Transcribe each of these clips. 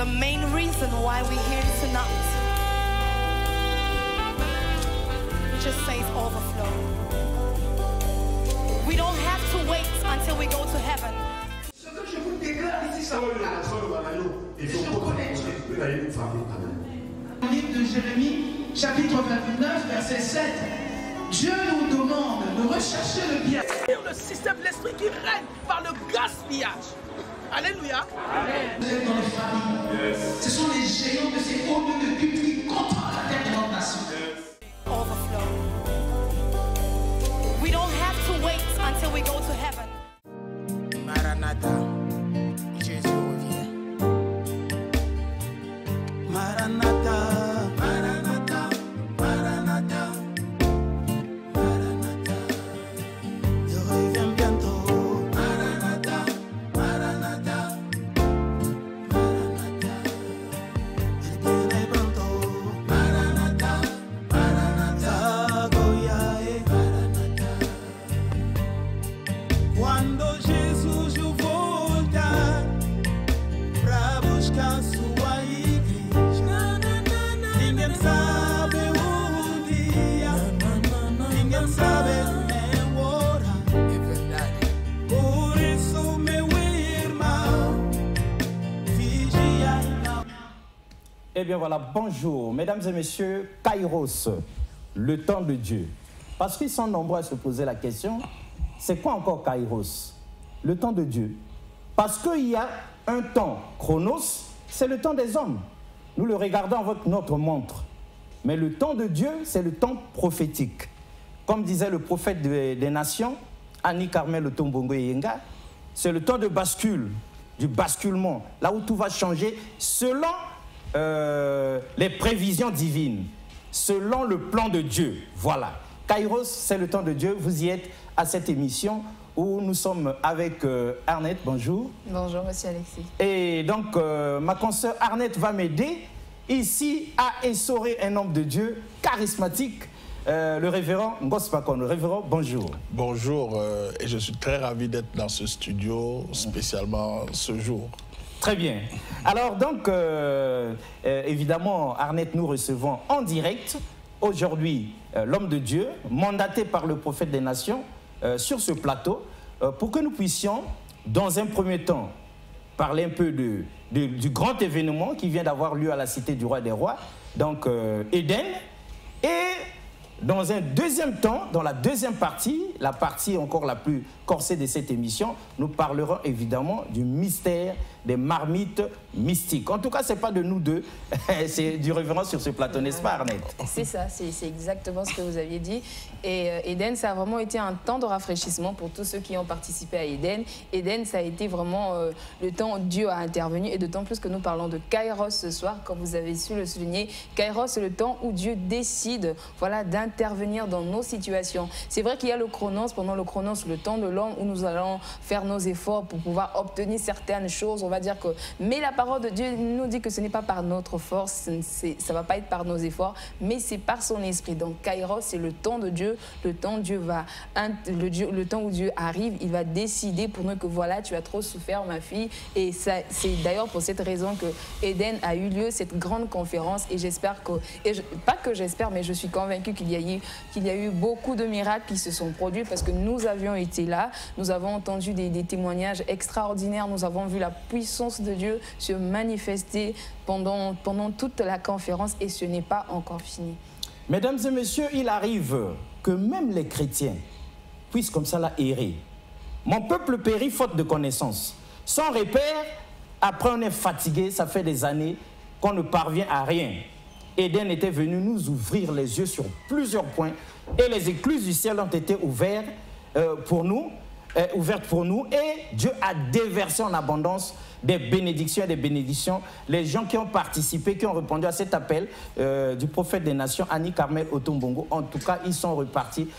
the main reason why we're here tonight. It just says overflow. We don't have to wait until we go to heaven. Ce que je vous déclare ici, ça va bien. Livre de Jérémie, chapitre 29, verset 7. Dieu nous demande de rechercher le bien. Le système de l'esprit qui règne par le gaspillage. Alléluia. Vous êtes dans les familles. Yes. Ce sont les géants de ces hauts lieux de culte qui contrôlent la terre de notre nation. Overflow. We don't have to wait until we go to heaven. Maranatha, Jésus revient. Maranatha, Maranatha, Maranatha, Maranatha. Il revient bientôt. Maranatha, Maranatha, Maranatha. Il viene pronto. Maranatha, Maranatha, Goyae, Maranatha. Quando Jesus voltar pra buscar sua igreja, ninguém sabe o dia, ninguém sabe nem a hora. É verdade. Por isso, meu irmão, vigia e não. Eh bien voilà, bonjour, mesdames et messieurs, Kairos, le temps de Dieu. Parce qu'ils sont nombreux à se poser la question, c'est quoi encore Kairos? Le temps de Dieu. Parce qu'il y a un temps, Chronos, c'est le temps des hommes. Nous le regardons avec notre montre. Mais le temps de Dieu, c'est le temps prophétique. Comme disait le prophète des nations, Annie Carmel Otombongo Yenga, c'est le temps de bascule, du basculement, là où tout va changer selon les prévisions divines, selon le plan de Dieu. Voilà. Kairos, c'est le temps de Dieu. Vous y êtes à cette émission où nous sommes avec Arnette. Bonjour. Bonjour, monsieur Alexis. Et donc, ma consoeur Arnette va m'aider ici à essorer un homme de Dieu charismatique, le révérend Ngospakon. Le révérend, bonjour. Bonjour, et je suis très ravi d'être dans ce studio, spécialement ce jour. Très bien. Alors donc, évidemment, Arnette, nous recevons en direct aujourd'hui l'homme de Dieu, mandaté par le prophète des nations, sur ce plateau, pour que nous puissions, dans un premier temps, parler un peu du grand événement qui vient d'avoir lieu à la Cité du Roi des Rois, donc Éden, et dans un deuxième temps, dans la deuxième partie, la partie encore la plus corsée de cette émission, nous parlerons évidemment du mystère des marmites mystiques. En tout cas, ce n'est pas de nous deux, c'est du révérend sur ce plateau, n'est-ce pas Arnette? C'est ça, c'est exactement ce que vous aviez dit. Et Éden, ça a vraiment été un temps de rafraîchissement pour tous ceux qui ont participé à Éden. Éden, ça a été vraiment le temps où Dieu a intervenu, et d'autant plus que nous parlons de Kairos ce soir, comme vous avez su le souligner. Kairos, c'est le temps où Dieu décide, voilà, d'intervenir dans nos situations. C'est vrai qu'il y a le chronos, pendant le chronos, le temps de l'homme où nous allons faire nos efforts pour pouvoir obtenir certaines choses. On va dire que, mais la parole de Dieu nous dit que ce n'est pas par notre force, ça ne va pas être par nos efforts, mais c'est par son esprit. Donc Kairos, c'est le temps de Dieu, le temps où Dieu arrive, il va décider pour nous que voilà, tu as trop souffert ma fille. Et c'est d'ailleurs pour cette raison que Éden a eu lieu, cette grande conférence, et j'espère que, pas que j'espère, mais je suis convaincue qu'il y a eu beaucoup de miracles qui se sont produits, parce que nous avions été là, nous avons entendu des témoignages extraordinaires, nous avons vu la puissance de Dieu se manifester pendant toute la conférence, et ce n'est pas encore fini. Mesdames et messieurs, il arrive que même les chrétiens puissent comme ça la errer. Mon peuple périt faute de connaissance. Sans repère, après on est fatigué, ça fait des années qu'on ne parvient à rien. Éden était venu nous ouvrir les yeux sur plusieurs points, et les écluses du ciel ont été ouvertes pour nous, et Dieu a déversé en abondance des bénédictions et des bénédictions. Les gens qui ont participé, qui ont répondu à cet appel du prophète des nations, Annie Carmel Otombongo, en tout cas, ils sont repartis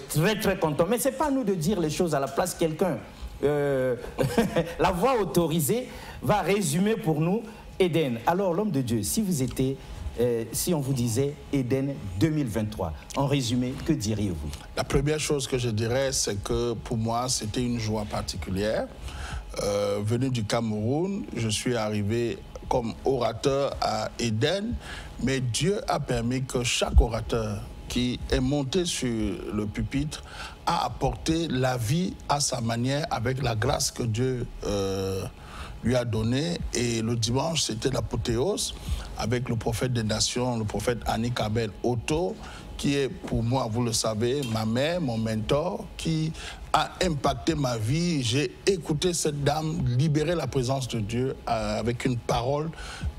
très très contents. Mais ce n'est pas à nous de dire les choses à la place. Quelqu'un, la voix autorisée, va résumer pour nous Éden. Alors, l'homme de Dieu, si vous étiez... si on vous disait Éden 2023, en résumé, que diriez-vous? La première chose que je dirais, c'est que pour moi, c'était une joie particulière. Venu du Cameroun, je suis arrivé comme orateur à Éden, mais Dieu a permis que chaque orateur qui est monté sur le pupitre a apporté la vie à sa manière avec la grâce que Dieu lui a donnée. Et le dimanche, c'était l'apothéose avec le prophète des nations, le prophète Annick Abel Otto, qui est pour moi, vous le savez, ma mère, mon mentor, qui a impacté ma vie. J'ai écouté cette dame libérer la présence de Dieu avec une parole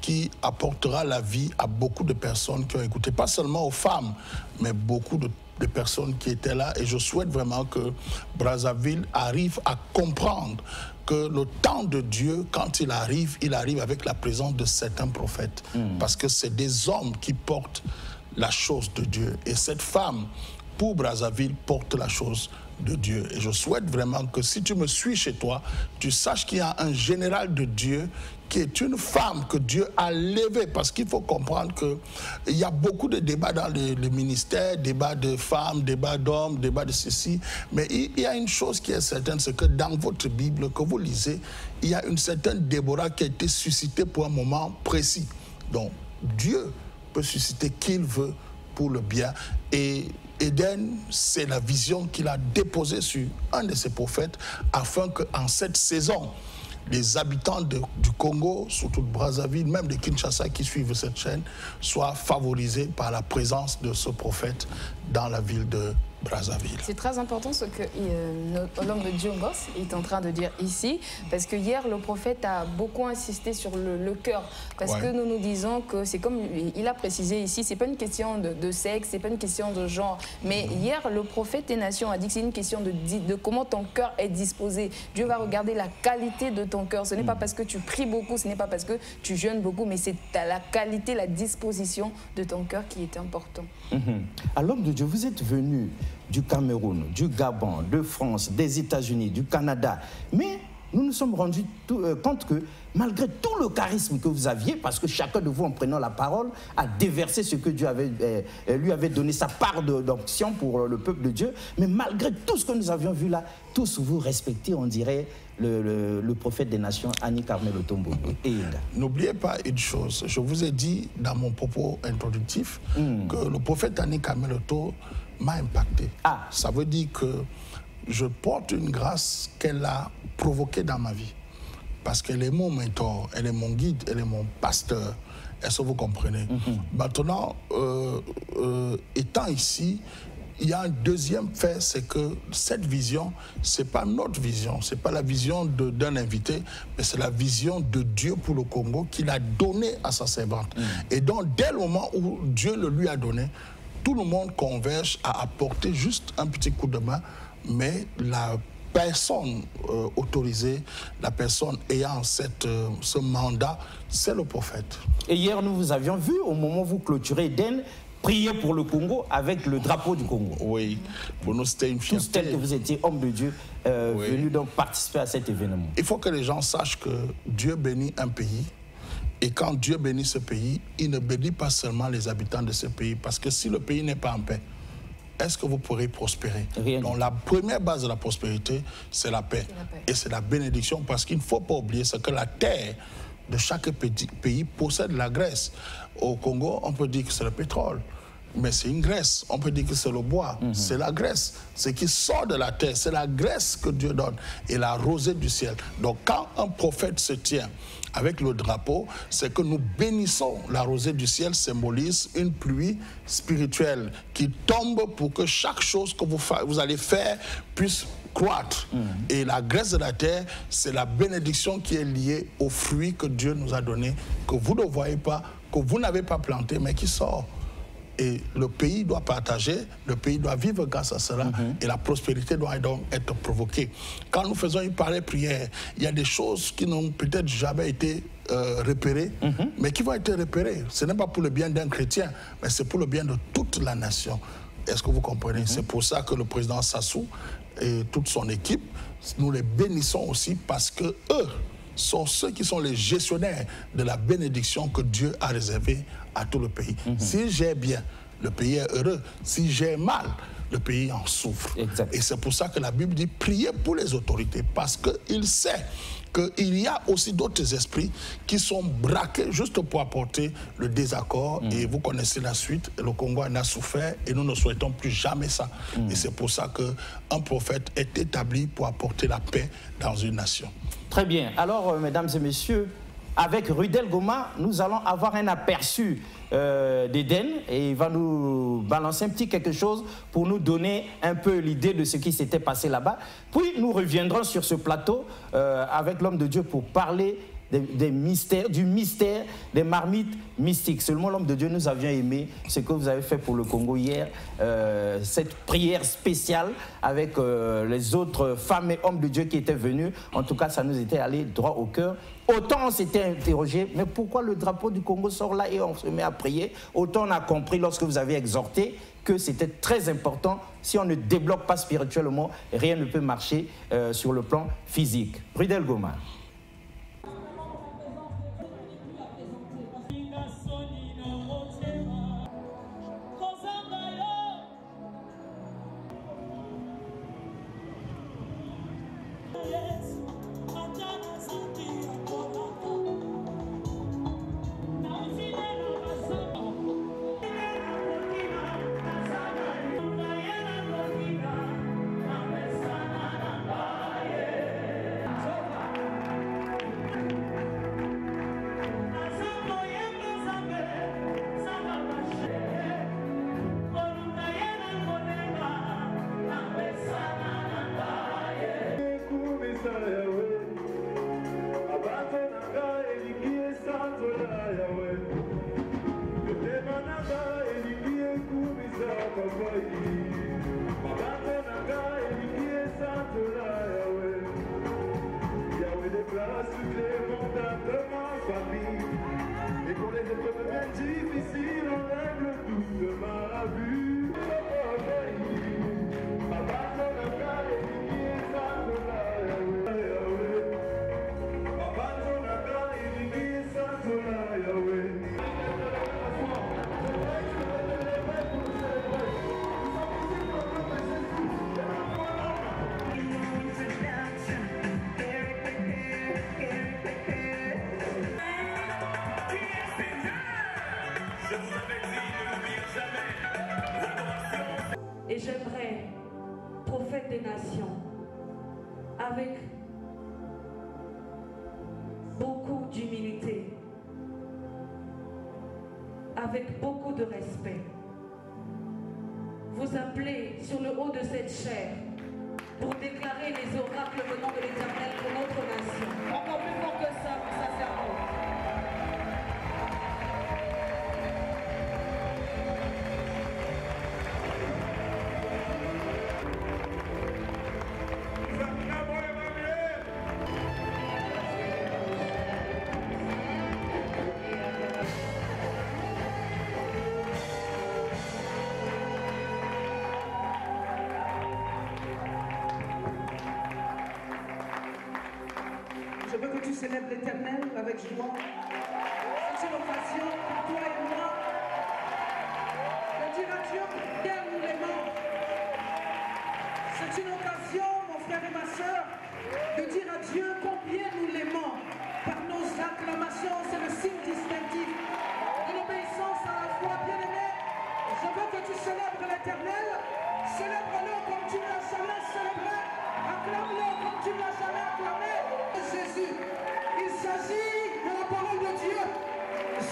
qui apportera la vie à beaucoup de personnes qui ont écouté, pas seulement aux femmes, mais beaucoup de personnes qui étaient là. Et je souhaite vraiment que Brazzaville arrive à comprendre que le temps de Dieu, quand il arrive avec la présence de certains prophètes. Parce que c'est des hommes qui portent la chose de Dieu. Et cette femme, pour Brazzaville, porte la chose de Dieu. Et je souhaite vraiment que si tu me suis chez toi, tu saches qu'il y a un général de Dieu qui est une femme que Dieu a levée. Parce qu'il faut comprendre qu'il y a beaucoup de débats dans le ministère, débats de femmes, débats d'hommes, débats de ceci. Mais il y a une chose qui est certaine, c'est que dans votre Bible que vous lisez, il y a une certaine Déborah qui a été suscitée pour un moment précis. Donc, Dieu peut susciter qui il veut pour le bien. Et Éden, c'est la vision qu'il a déposée sur un de ses prophètes afin qu'en cette saison, les habitants du Congo, surtout de Brazzaville, même de Kinshasa qui suivent cette chaîne, soient favorisés par la présence de ce prophète dans la ville de Brazzaville. C'est très important ce que l'homme de Dieu Ngoz est en train de dire ici, parce que hier le prophète a beaucoup insisté sur le cœur, parce que nous nous disons que c'est comme il a précisé ici, c'est pas une question de sexe, c'est pas une question de genre, mais hier le prophète des nations a dit que c'est une question de comment ton cœur est disposé. Dieu va regarder la qualité de ton cœur. Ce n'est pas parce que tu pries beaucoup, ce n'est pas parce que tu jeûnes beaucoup, mais c'est la qualité, la disposition de ton cœur qui est important. À l'homme de Dieu, vous êtes venu du Cameroun, du Gabon, de France, des États-Unis, du Canada. Mais nous nous sommes rendus compte que malgré tout le charisme que vous aviez, parce que chacun de vous, en prenant la parole, a déversé ce que Dieu lui avait donné, sa part d'onction pour le peuple de Dieu, mais malgré tout ce que nous avions vu là, tous vous respectez, on dirait, le prophète des nations, Annick Abel Otto. N'oubliez pas une chose, je vous ai dit dans mon propos introductif que le prophète Annick Abel Otto m'a impacté. Ça veut dire que je porte une grâce qu'elle a provoquée dans ma vie. Parce qu'elle est mon mentor, elle est mon guide, elle est mon pasteur. Est-ce que vous comprenez? Maintenant, étant ici, il y a un deuxième fait, c'est que cette vision, ce n'est pas notre vision, ce n'est pas la vision d'un invité, mais c'est la vision de Dieu pour le Congo qu'il a donnée à sa servante. Et donc, dès le moment où Dieu le lui a donné, tout le monde converge à apporter juste un petit coup de main, mais la personne autorisée, la personne ayant ce mandat, c'est le prophète. Et hier, nous vous avions vu, au moment où vous clôturez Éden, prier pour le Congo avec le drapeau du Congo. Oui, pour nous c'était une fierté. Tous tel que vous étiez homme de Dieu, venu donc participer à cet événement. Il faut que les gens sachent que Dieu bénit un pays. Et quand Dieu bénit ce pays, il ne bénit pas seulement les habitants de ce pays. Parce que si le pays n'est pas en paix, est-ce que vous pourrez prospérer? Donc la première base de la prospérité, c'est la paix. Et c'est la bénédiction, parce qu'il ne faut pas oublier ce que la terre de chaque pays possède la graisse. Au Congo, on peut dire que c'est le pétrole. Mais c'est une graisse. On peut dire que c'est le bois. C'est la graisse. Ce qui sort de la terre, c'est la graisse que Dieu donne et la rosée du ciel. Donc quand un prophète se tient avec le drapeau, c'est que nous bénissons. La rosée du ciel symbolise une pluie spirituelle qui tombe pour que chaque chose que vous allez faire puisse croître. Et la graisse de la terre, c'est la bénédiction qui est liée aux fruits que Dieu nous a donnés, que vous ne voyez pas, que vous n'avez pas planté, mais qui sort. Et le pays doit partager, le pays doit vivre grâce à cela, et la prospérité doit donc être provoquée. Quand nous faisons une pareille prière, il y a des choses qui n'ont peut-être jamais été repérées, mais qui vont être repérées. Ce n'est pas pour le bien d'un chrétien, mais c'est pour le bien de toute la nation. Est-ce que vous comprenez? C'est pour ça que le président Sassou et toute son équipe, nous les bénissons aussi, parce que eux sont ceux qui sont les gestionnaires de la bénédiction que Dieu a réservée à tout le pays. Si j'ai bien, le pays est heureux. Si j'ai mal, le pays en souffre. Exact. Et c'est pour ça que la Bible dit priez pour les autorités, parce qu'il sait qu'il y a aussi d'autres esprits qui sont braqués juste pour apporter le désaccord. Et vous connaissez la suite, le Congo en a souffert et nous ne souhaitons plus jamais ça. Et c'est pour ça qu'un prophète est établi pour apporter la paix dans une nation. Très bien. Alors, mesdames et messieurs, avec Rudel Goma, nous allons avoir un aperçu d'Eden et il va nous balancer un petit quelque chose pour nous donner un peu l'idée de ce qui s'était passé là-bas. Puis nous reviendrons sur ce plateau avec l'homme de Dieu pour parler des mystères, du mystère des marmites mystiques. Seulement l'homme de Dieu, nous avions aimé ce que vous avez fait pour le Congo hier, cette prière spéciale avec les autres femmes et hommes de Dieu qui étaient venus. En tout cas, ça nous était allé droit au cœur. Autant on s'était interrogé, mais pourquoi le drapeau du Congo sort là et on se met à prier? Autant on a compris lorsque vous avez exhorté que c'était très important. Si on ne débloque pas spirituellement, rien ne peut marcher sur le plan physique. Rudel Goma. Et j'aimerais, prophète des nations, avec beaucoup d'humilité, avec beaucoup de respect, vous appeler sur le haut de cette chair pour déclarer les oracles venant de l'Éternel pour notre nation. Encore plus fort que ça, sincèrement. Je veux que tu célèbres l'Éternel avec joie. C'est une occasion pour toi et moi de dire à Dieu combien nous l'aimons. C'est une occasion, mon frère et ma soeur, de dire à Dieu combien nous l'aimons. Par nos acclamations, c'est le signe distinctif de l'obéissance à la foi. Bien-aimé, je veux que tu célèbres l'Éternel. Célèbre-le comme tu ne l'as jamais célébré. Acclame-le comme tu ne l'as jamais acclamé. Jésus, il s'agit de la parole de Dieu.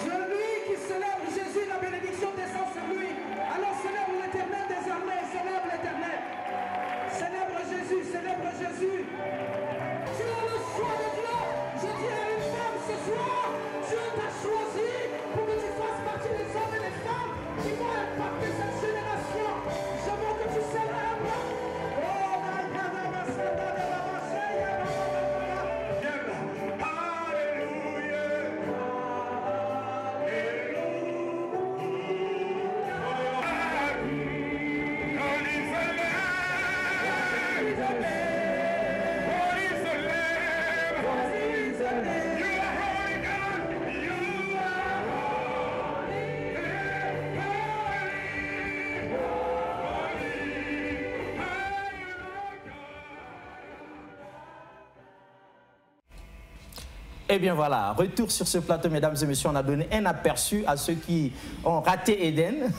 Celui qui célèbre Jésus, la bénédiction descend sur lui. Alors célèbre l'Éternel des armées, célèbre l'Éternel. Célèbre Jésus, célèbre Jésus. Tu as le choix de Dieu. Je Eh bien voilà, retour sur ce plateau, mesdames et messieurs. On a donné un aperçu à ceux qui ont raté Eden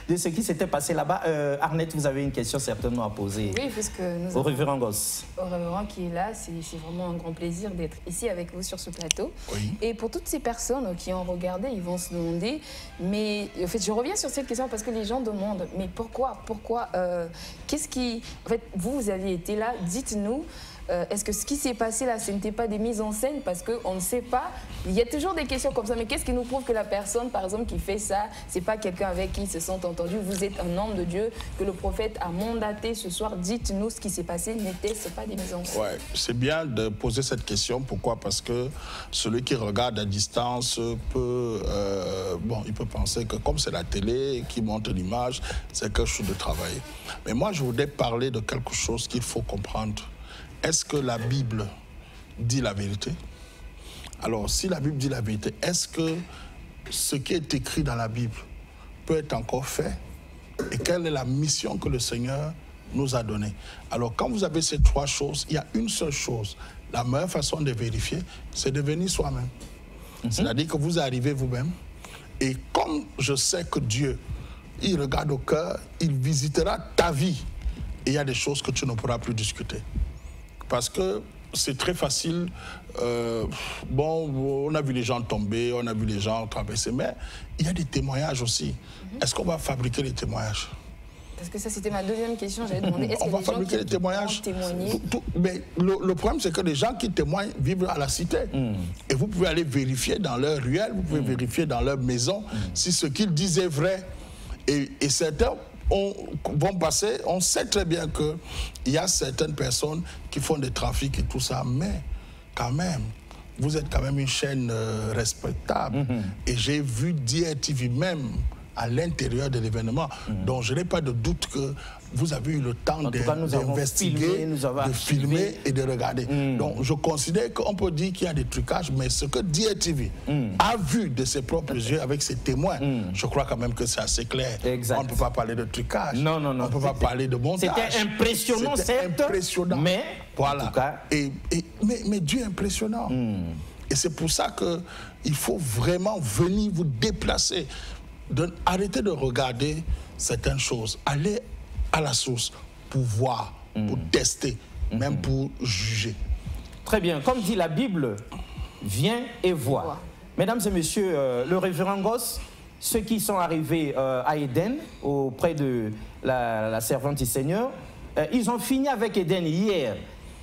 de ce qui s'était passé là-bas. Arnette, vous avez une question certainement à poser. Oui, puisque nous au révérend Goss. Au révérend qui est là, c'est vraiment un grand plaisir d'être ici avec vous sur ce plateau. Oui. Et pour toutes ces personnes qui ont regardé, ils vont se demander, mais en fait, je reviens sur cette question parce que les gens demandent, mais pourquoi qu'est-ce qui... En fait, vous aviez été là, dites-nous, est-ce que ce qui s'est passé là, ce n'était pas des mises en scène? Parce qu'on ne sait pas. Il y a toujours des questions comme ça. Mais qu'est-ce qui nous prouve que la personne, par exemple, qui fait ça, ce n'est pas quelqu'un avec qui ils se sentent entendus? Vous êtes un homme de Dieu que le prophète a mandaté ce soir. Dites-nous ce qui s'est passé. Ce n'est pas des mises en scène. Ouais, c'est bien de poser cette question. Pourquoi? Parce que celui qui regarde à distance peut, il peut penser que comme c'est la télé qui montre l'image, c'est quelque chose de travail. Mais moi, je voudrais parler de quelque chose qu'il faut comprendre. Est-ce que la Bible dit la vérité? Alors, si la Bible dit la vérité, est-ce que ce qui est écrit dans la Bible peut être encore fait? Et quelle est la mission que le Seigneur nous a donnée? Alors, quand vous avez ces trois choses, il y a une seule chose. La meilleure façon de vérifier, c'est de venir soi-même. C'est-à-dire que vous arrivez vous-même. Et comme je sais que Dieu, il regarde au cœur, il visitera ta vie. Et il y a des choses que tu ne pourras plus discuter. Parce que c'est très facile. On a vu les gens tomber, on a vu les gens traverser, mais il y a des témoignages aussi. Est-ce qu'on va fabriquer les témoignages? Parce que ça, c'était ma deuxième question. J'avais demandé, est-ce on va fabriquer les témoignages? Mais le problème, c'est que les gens qui témoignent vivent à la cité. Et vous pouvez aller vérifier dans leur ruelle, vous pouvez vérifier dans leur maison si ce qu'ils disent est vrai. Et certains vont passer, on sait très bien qu'il y a certaines personnes qui font des trafics et tout ça, mais quand même, vous êtes quand même une chaîne respectable. Et j'ai vu DRTV même à l'intérieur de l'événement. Donc je n'ai pas de doute que vous avez eu le temps d'investiguer, de filmer et de regarder. Donc je considère qu'on peut dire qu'il y a des trucages, mais ce que DRTV a vu de ses propres yeux avec ses témoins, je crois quand même que c'est assez clair. Exact. On ne peut pas parler de trucage. Non. On ne peut pas parler de montage. C'était impressionnant, certes. Impressionnant. Mais, voilà. En tout cas... mais Dieu est impressionnant. Et c'est pour ça qu'il faut vraiment venir vous déplacer. Arrêtez de regarder certaines choses. Allez à la source pour voir, pour tester, même pour juger. Très bien. Comme dit la Bible, viens et vois. Mesdames et messieurs, le révérend Goss, ceux qui sont arrivés à Eden, auprès de la servante du Seigneur, ils ont fini avec Eden hier.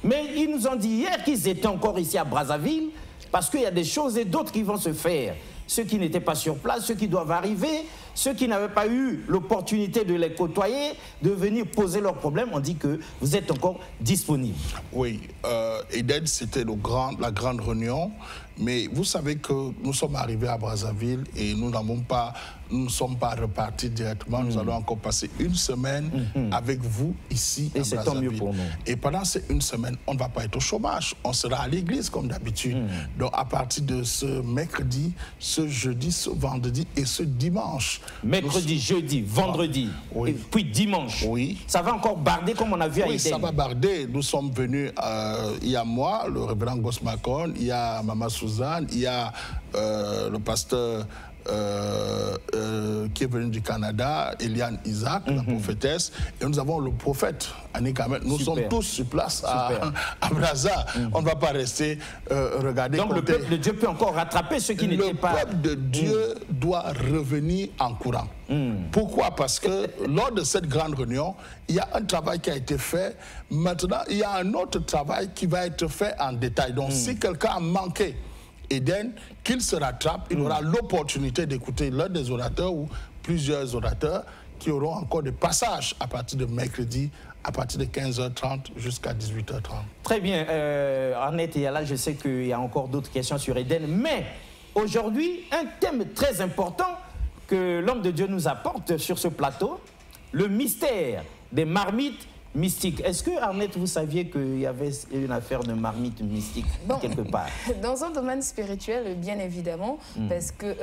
Mais ils nous ont dit hier qu'ils étaient encore ici à Brazzaville, parce qu'il y a des choses et d'autres qui vont se faire. Ceux qui n'étaient pas sur place, ceux qui doivent arriver, ceux qui n'avaient pas eu l'opportunité de les côtoyer, de venir poser leurs problèmes, on dit que vous êtes encore disponible. Oui, Eden, c'était la grande réunion, mais vous savez que nous sommes arrivés à Brazzaville et nous ne sommes pas repartis directement. Nous allons encore passer une semaine avec vous ici à Brazzaville. Et c'est tant mieux pour nous. Et pendant ces une semaine, on ne va pas être au chômage. On sera à l'église comme d'habitude. Donc à partir de ce mercredi, ce jeudi, ce vendredi et ce dimanche. Mercredi, jeudi, vendredi, et puis dimanche. Oui. Ça va encore barder comme on a vu à Eden. Oui, ça va barder. Nous sommes venus, il y a moi, le révérend Goss Macon, il y a Maman Suzanne, il y a le pasteur qui est venu du Canada, Eliane Isaac, la prophétesse, et nous avons le prophète, Annick Ahmed. Nous sommes tous sur place à Brazza. On ne va pas rester regarder. Donc le peuple de Dieu peut encore rattraper ceux qui n'étaient pas... Le peuple de Dieu doit revenir en courant. Pourquoi? Parce que lors de cette grande réunion, il y a un travail qui a été fait. Maintenant, il y a un autre travail qui va être fait en détail. Donc si quelqu'un a manqué Eden, qu'il se rattrape, il aura l'opportunité d'écouter l'un des orateurs ou plusieurs orateurs qui auront encore des passages à partir de mercredi, à partir de 15h30 jusqu'à 18h30. Très bien. Arnette et Yala, je sais qu'il y a encore d'autres questions sur Eden, mais aujourd'hui, un thème très important que l'homme de Dieu nous apporte sur ce plateau, le mystère des marmites mystique. Est-ce que, Arnette, vous saviez qu'il y avait une affaire de marmite mystique quelque part? Dans un domaine spirituel, bien évidemment, parce que,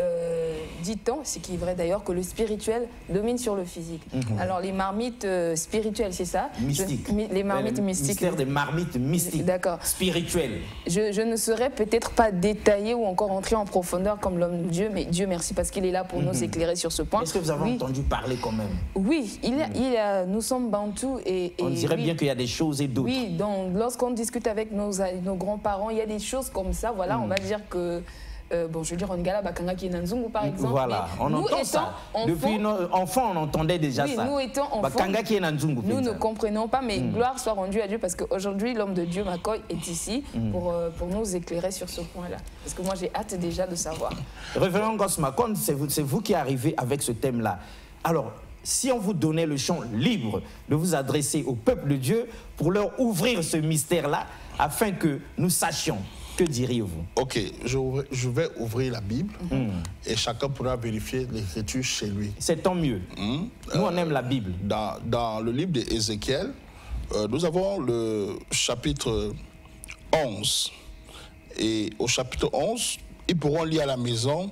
dit-on, ce qui est vrai d'ailleurs, que le spirituel domine sur le physique. Alors, les marmites spirituelles, c'est ça? Mystique. Les marmites mystiques. Mystère des marmites mystiques. D'accord. Spirituelles. Je ne saurais peut-être pas détailler ou encore entrer en profondeur comme l'homme de Dieu, mais Dieu merci parce qu'il est là pour nous éclairer sur ce point. Est-ce que vous avez entendu parler quand même? Oui, nous sommes bantous et on dirait bien qu'il y a des choses et d'autres. Oui, donc lorsqu'on discute avec nos grands-parents, il y a des choses comme ça, voilà, on va dire que... bon, je veux dire, on gala bakanga qui est Nanzungu, par exemple. Voilà, on entend ça. Depuis enfant, on entendait déjà ça. Nous étant enfants, bakanga qui est Nanzungu, nous ne comprenons pas, mais gloire soit rendue à Dieu, parce qu'aujourd'hui, l'homme de Dieu, Makoy, est ici pour nous éclairer sur ce point-là. Parce que moi, j'ai hâte déjà de savoir. Révérend Gosmakon, c'est vous qui arrivez avec ce thème-là. Alors, si on vous donnait le champ libre de vous adresser au peuple de Dieu pour leur ouvrir ce mystère-là, afin que nous sachions, que diriez-vous? Ok, je vais ouvrir la Bible et chacun pourra vérifier l'écriture chez lui. C'est tant mieux. Nous, on aime la Bible. Dans le livre d'Ézéchiel, nous avons le chapitre 11. Et au chapitre 11, ils pourront lire à la maison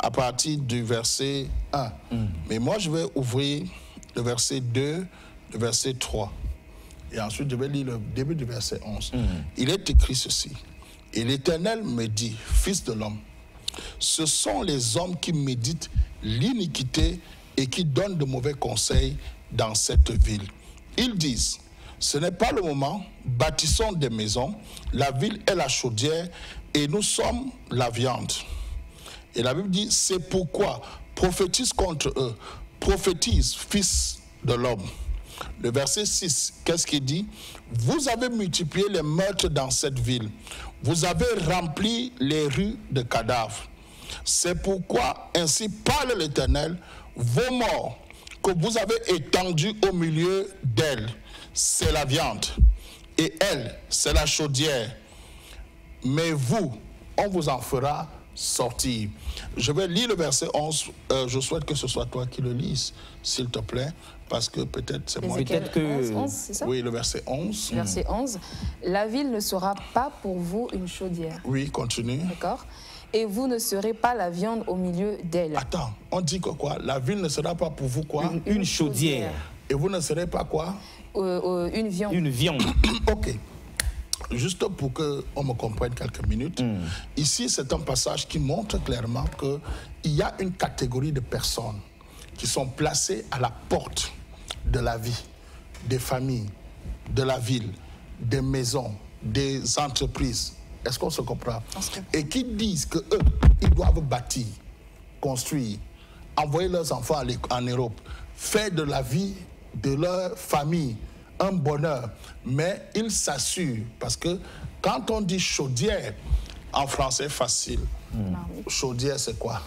à partir du verset 1. Mais moi, je vais ouvrir le verset 2, le verset 3. Et ensuite, je vais lire le début du verset 11. Il est écrit ceci. Et l'Éternel me dit, fils de l'homme, ce sont les hommes qui méditent l'iniquité et qui donnent de mauvais conseils dans cette ville. Ils disent, ce n'est pas le moment, bâtissons des maisons, la ville est la chaudière et nous sommes la viande. Et la Bible dit, c'est pourquoi prophétise contre eux, prophétise, fils de l'homme. Le verset 6, qu'est-ce qu'il dit? Vous avez multiplié les meurtres dans cette ville. Vous avez rempli les rues de cadavres. C'est pourquoi, ainsi parle l'Éternel, vos morts que vous avez étendus au milieu d'elle, c'est la viande. Et elle, c'est la chaudière. Mais vous, on vous en fera sortir. Je vais lire le verset 11. Je souhaite que ce soit toi qui le lises, s'il te plaît, parce que peut-être c'est moi. Peut-être que... 11, c'est ça? Oui, le verset 11. Verset 11. La ville ne sera pas pour vous une chaudière. Oui, continue. D'accord. Et vous ne serez pas la viande au milieu d'elle. Attends, on dit que quoi? La ville ne sera pas pour vous quoi? Une chaudière. Et vous ne serez pas quoi? Une viande. Une viande. Ok. Juste pour qu'on me comprenne quelques minutes, ici c'est un passage qui montre clairement qu'il y a une catégorie de personnes qui sont placées à la porte de la vie, des familles, de la ville, des maisons, des entreprises. Est-ce qu'on se comprend? Et qui disent qu'eux, ils doivent bâtir, construire, envoyer leurs enfants en Europe, faire de la vie de leur famille un bonheur, mais ils s'assurent, parce que quand on dit chaudière, en français facile, chaudière c'est quoi?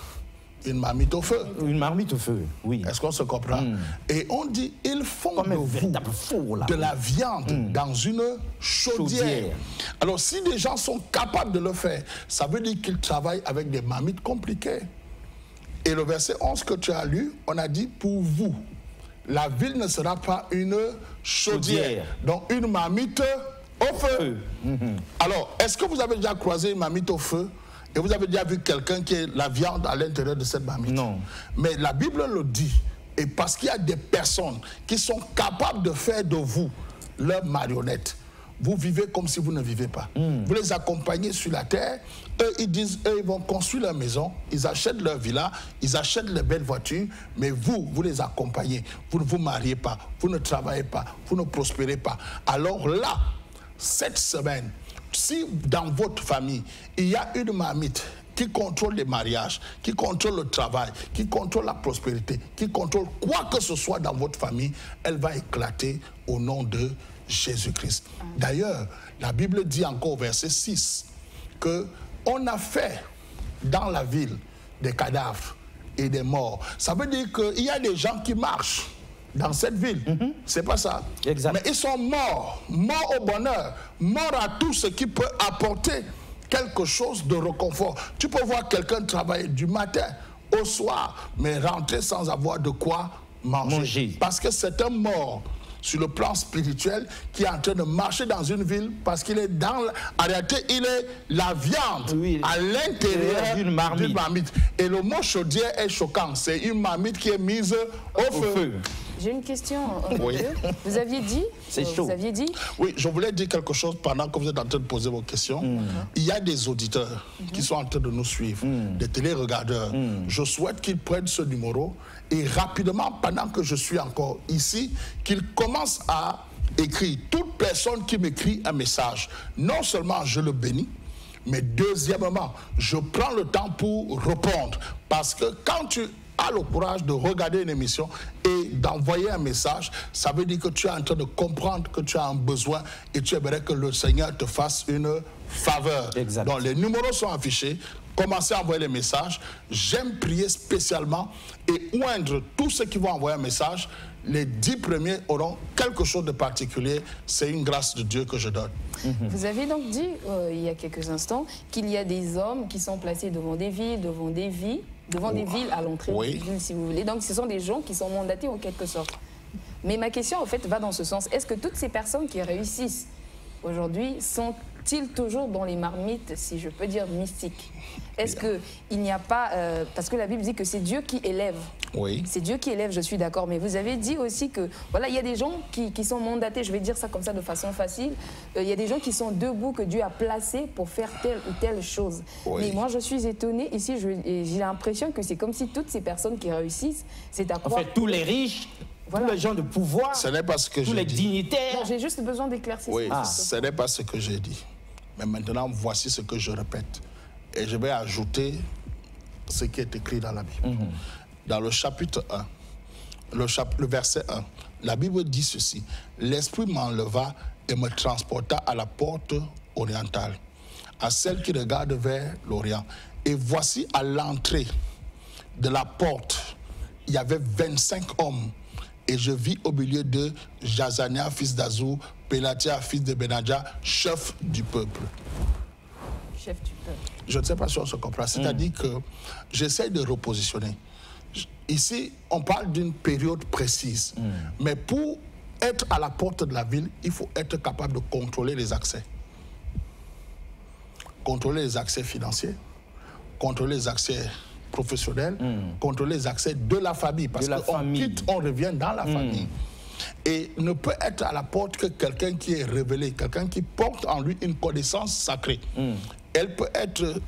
Une marmite au feu. Une marmite au feu, oui. Est-ce qu'on se comprend? Et on dit, ils font de vous de la viande dans une chaudière. Alors si des gens sont capables de le faire, ça veut dire qu'ils travaillent avec des marmites compliquées. Et le verset 11 que tu as lu, on a dit, pour vous, la ville ne sera pas une chaudière. Donc une marmite au feu. Alors, est-ce que vous avez déjà croisé une marmite au feu et vous avez déjà vu quelqu'un qui a la viande à l'intérieur de cette marmite? Non. Mais la Bible le dit. Et parce qu'il y a des personnes qui sont capables de faire de vous leur marionnette. Vous vivez comme si vous ne vivez pas. Vous les accompagnez sur la terre. Eux, ils disent, eux, ils vont construire leur maison, ils achètent leur villa, ils achètent les belles voitures, mais vous, vous les accompagnez. Vous ne vous mariez pas, vous ne travaillez pas, vous ne prospérez pas. Alors là, cette semaine, si dans votre famille, il y a une marmite qui contrôle les mariages, qui contrôle le travail, qui contrôle la prospérité, qui contrôle quoi que ce soit dans votre famille, elle va éclater au nom de Jésus-Christ. D'ailleurs, la Bible dit encore au verset 6 qu'on a fait dans la ville des cadavres et des morts. Ça veut dire qu'il y a des gens qui marchent dans cette ville. C'est pas ça? Exact. Mais ils sont morts, morts au bonheur, morts à tout ce qui peut apporter quelque chose de réconfort. Tu peux voir quelqu'un travailler du matin au soir, mais rentrer sans avoir de quoi manger. Parce que c'est un mort sur le plan spirituel qui est en train de marcher dans une ville parce qu'il est dans... En réalité, il est la viande à l'intérieur d'une marmite. Et le mot chaudière est choquant. C'est une marmite qui est mise au feu. J'ai une question. Oui. Vous aviez dit, chaud. Vous aviez dit. Oui, je voulais dire quelque chose pendant que vous êtes en train de poser vos questions. Il y a des auditeurs qui sont en train de nous suivre, des téléregardeurs. Je souhaite qu'ils prennent ce numéro et rapidement, pendant que je suis encore ici, qu'ils commencent à écrire. Toute personne qui m'écrit un message, non seulement je le bénis, mais deuxièmement, je prends le temps pour répondre. Parce que quand tu as le courage de regarder une émission et d'envoyer un message, ça veut dire que tu es en train de comprendre que tu as un besoin et tu aimerais que le Seigneur te fasse une faveur. Exact. Donc les numéros sont affichés. Commencez à envoyer les messages. J'aime prier spécialement et oindre tous ceux qui vont envoyer un message. Les 10 premiers auront quelque chose de particulier. C'est une grâce de Dieu que je donne. Vous avez donc dit, il y a quelques instants, qu'il y a des hommes qui sont placés devant des villes, devant des villes à l'entrée des villes, si vous voulez. Donc, ce sont des gens qui sont mandatés en quelque sorte. Mais ma question, en fait, va dans ce sens. Est-ce que toutes ces personnes qui réussissent aujourd'hui sont-ils toujours dans les marmites, si je peux dire, mystiques? Est-ce qu'il n'y a pas... parce que la Bible dit que c'est Dieu qui élève. Oui. C'est Dieu qui élève, je suis d'accord. Mais vous avez dit aussi que, voilà, il y a des gens qui sont mandatés, je vais dire ça comme ça de façon facile, il y a des gens qui sont debout, que Dieu a placés pour faire telle ou telle chose. Oui. Mais moi, je suis étonnée, ici, j'ai l'impression que c'est comme si toutes ces personnes qui réussissent, c'est à quoi... En fait, tous les riches, tous les gens de pouvoir, ce n'est pas ce que tous les dignitaires... J'ai juste besoin d'éclaircir. Oui, ce n'est pas ce que j'ai dit. Mais maintenant, voici ce que je répète. Et je vais ajouter ce qui est écrit dans la Bible. Dans le chapitre 1, le verset 1, la Bible dit ceci. L'Esprit m'enleva et me transporta à la porte orientale, à celle qui regarde vers l'Orient. Et voici à l'entrée de la porte, il y avait 25 hommes. Et je vis au milieu de Jazania, fils d'Azur, Pélatia, fils de Benadja, chef du peuple. Chef du peuple. Je ne sais pas si on se comprend. C'est-à-dire que j'essaie de repositionner. Ici, on parle d'une période précise. Mais pour être à la porte de la ville, il faut être capable de contrôler les accès. Contrôler les accès financiers, contrôler les accès professionnels, contrôler les accès de la famille. Parce qu'on quitte, on revient dans la famille. Et ne peut être à la porte que quelqu'un qui est révélé, quelqu'un qui porte en lui une connaissance sacrée. Elle peut être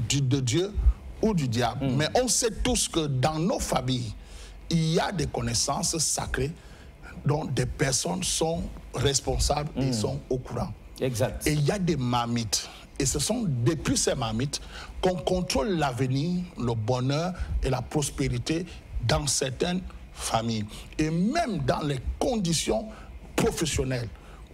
de Dieu ou du diable. Mais on sait tous que dans nos familles, il y a des connaissances sacrées dont des personnes sont responsables et sont au courant. Exact. Et il y a des marmites. Et ce sont depuis ces marmites qu'on contrôle l'avenir, le bonheur et la prospérité dans certaines familles. Et même dans les conditions professionnelles,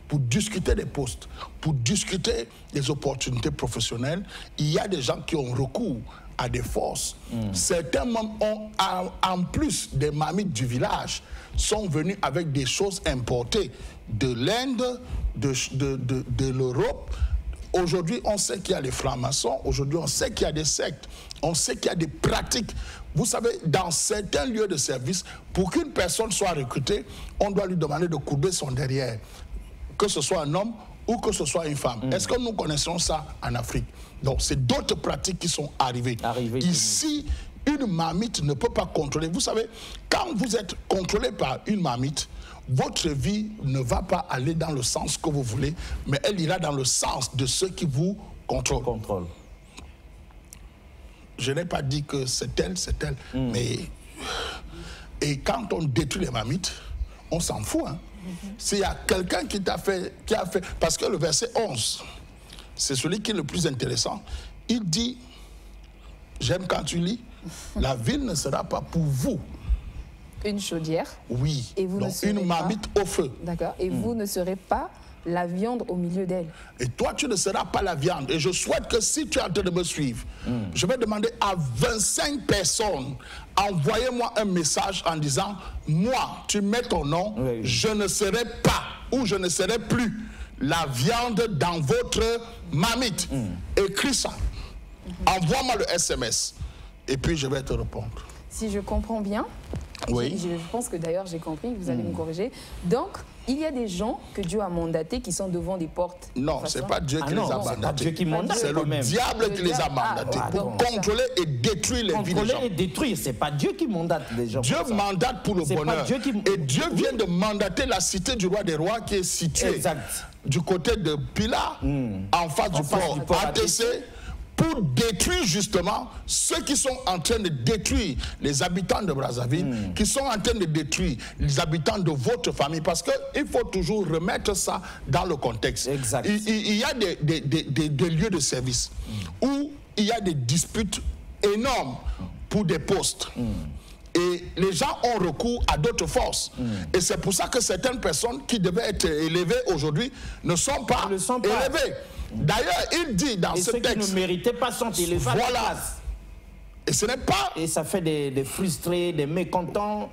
pour discuter des postes, pour discuter des opportunités professionnelles, il y a des gens qui ont recours à des forces. Certains même ont, en plus des marmites du village, sont venus avec des choses importées de l'Inde, de l'Europe. Aujourd'hui, on sait qu'il y a les francs-maçons. Aujourd'hui, on sait qu'il y a des sectes. On sait qu'il y a des pratiques. Vous savez, dans certains lieux de service, pour qu'une personne soit recrutée, on doit lui demander de courber son derrière. Que ce soit un homme ou que ce soit une femme. Est-ce que nous connaissons ça en Afrique? Donc, c'est d'autres pratiques qui sont arrivées. Ici, une marmite ne peut pas contrôler. Vous savez, quand vous êtes contrôlé par une marmite, votre vie ne va pas aller dans le sens que vous voulez, mais elle ira dans le sens de ceux qui vous contrôlent. Je n'ai pas dit que c'est elle, mais... Et quand on détruit les marmites, on s'en fout. Hein. S'il y a quelqu'un qui a fait... Parce que le verset 11, c'est celui qui est le plus intéressant. Il dit, j'aime quand tu lis, la ville ne sera pas pour vous. Une chaudière. Oui, et vous donc une marmite au feu. D'accord. Et vous ne serez pas la viande au milieu d'elle. Et toi, tu ne seras pas la viande. Et je souhaite que si tu es en train de me suivre, je vais demander à 25 personnes, envoyez-moi un message en disant, moi, tu mets ton nom, je ne serai pas ou je ne serai plus la viande dans votre marmite. Écris ça. Envoie-moi le SMS. Et puis, je vais te répondre. Si je comprends bien, oui. Je pense que d'ailleurs j'ai compris, vous allez me corriger. Donc, il y a des gens que Dieu a mandatés qui sont devant des portes. Non, ce n'est pas Dieu qui les a c'est pas mandatés. Dieu qui mandate. C'est le diable qui les a mandatés pour contrôler et détruire les vies des gens. Contrôler et détruire, c'est pas Dieu qui mandate les gens. Dieu mandate pour le bonheur. Et Dieu vient de mandater la cité du roi des rois qui est située du côté de Pila, en face du port ATC, pour détruire justement ceux qui sont en train de détruire les habitants de Brazzaville, qui sont en train de détruire les habitants de votre famille, parce qu'il faut toujours remettre ça dans le contexte. Il y a des lieux de service où il y a des disputes énormes pour des postes. Et les gens ont recours à d'autres forces. Et c'est pour ça que certaines personnes qui devaient être élevées aujourd'hui ne sont pas élevées. D'ailleurs, il dit dans ce texte... ceux qui ne méritaient pas sont élevés. Voilà. Et ce n'est pas... Et ça fait des frustrés, des mécontents